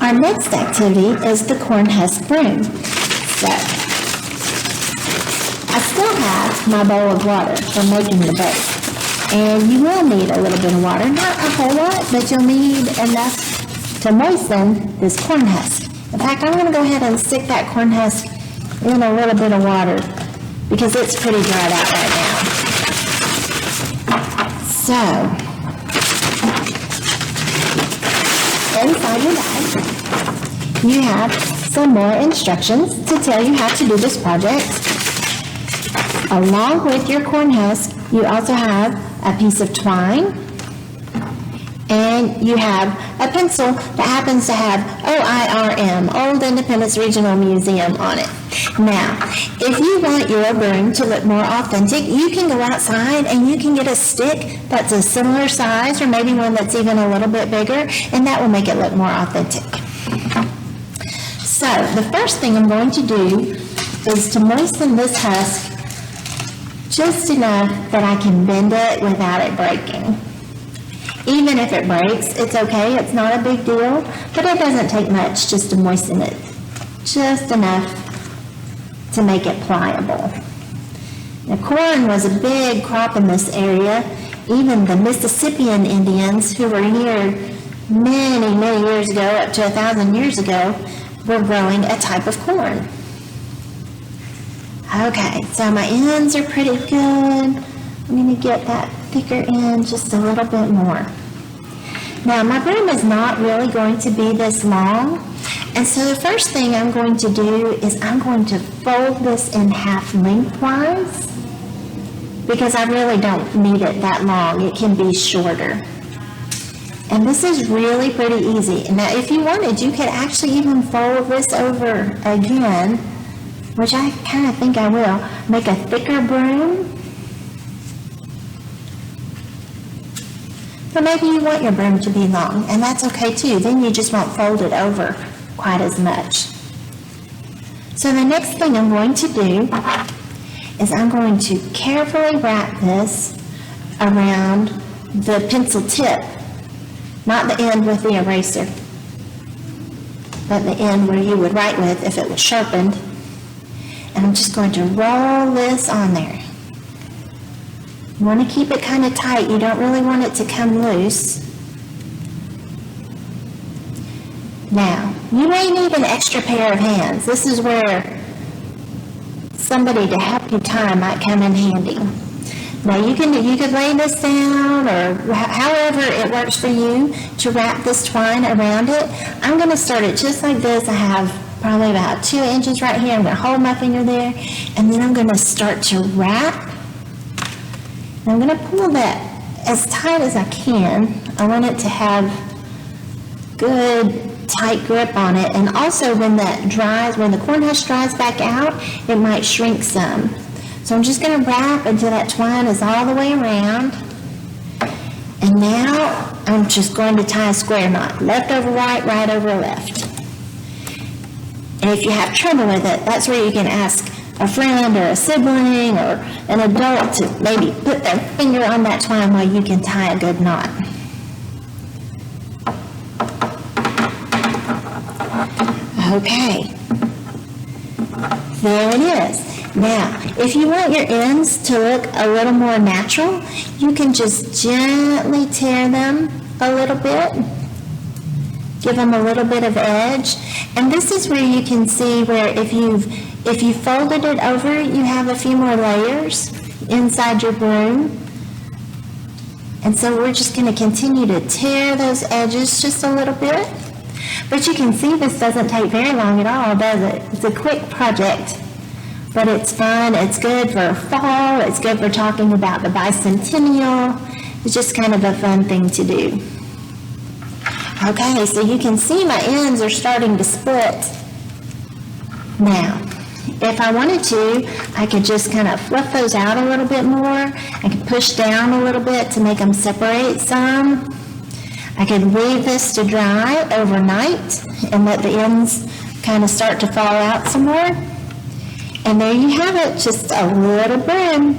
Our next activity is the corn husk broom. So, I still have my bowl of water for making the base. And you will need a little bit of water, not a whole lot, but you'll need enough to moisten this corn husk. In fact, I'm going to go ahead and stick that corn husk in a little bit of water because it's pretty dried out right now. So, inside your bag, you have some more instructions to tell you how to do this project. Along with your corn husk, you also have a piece of twine, and you have a pencil that happens to have OIRM, Old Independence Regional Museum, on it. Now, if you want your broom to look more authentic, you can go outside and you can get a stick that's a similar size, or maybe one that's even a little bit bigger, and that will make it look more authentic. So, the first thing I'm going to do is to moisten this husk just enough that I can bend it without it breaking. Even if it breaks, it's okay, it's not a big deal, but it doesn't take much just to moisten it, just enough to make it pliable. Now, corn was a big crop in this area. Even the Mississippian Indians, who were here many, many years ago, up to 1,000 years ago, were growing a type of corn. Okay, so my ends are pretty good. I'm going to get that thicker end just a little bit more. Now, my broom is not really going to be this long, and so the first thing I'm going to do is I'm going to fold this in half lengthwise, because I really don't need it that long. It can be shorter. And this is really pretty easy. Now, if you wanted, you could actually even fold this over again, which I kind of think I will, make a thicker broom. But maybe you want your broom to be long, and that's okay too. Then you just won't fold it over quite as much. So the next thing I'm going to do is I'm going to carefully wrap this around the pencil tip, not the end with the eraser, but the end where you would write with if it was sharpened. And I'm just going to roll this on there. You want to keep it kind of tight. You don't really want it to come loose. Now, you may need an extra pair of hands. This is where somebody to help you tie might come in handy. Now, you could lay this down, or however it works for you to wrap this twine around it. I'm going to start it just like this. I have probably about 2 inches right here. I'm going to hold my finger there, and then I'm going to start to wrap. And I'm going to pull that as tight as I can. I want it to have good, tight grip on it. And also when that dries, when the corn husk dries back out, it might shrink some. So I'm just going to wrap until that twine is all the way around. And now I'm just going to tie a square knot, left over right, right over left. And if you have trouble with it, that's where you can ask a friend or a sibling or an adult to maybe put their finger on that twine while you can tie a good knot. Okay, there it is. Now, if you want your ends to look a little more natural, you can just gently tear them a little bit. Give them a little bit of edge. And this is where you can see where if you folded it over, you have a few more layers inside your broom. And so we're just going to continue to tear those edges just a little bit. But you can see this doesn't take very long at all, does it? It's a quick project, but it's fun. It's good for fall. It's good for talking about the Bicentennial. It's just kind of a fun thing to do. Okay, so you can see my ends are starting to split. Now, if I wanted to, I could just kind of fluff those out a little bit more. I could push down a little bit to make them separate some. I could leave this to dry overnight and let the ends kind of start to fall out some more. And there you have it, just a little broom.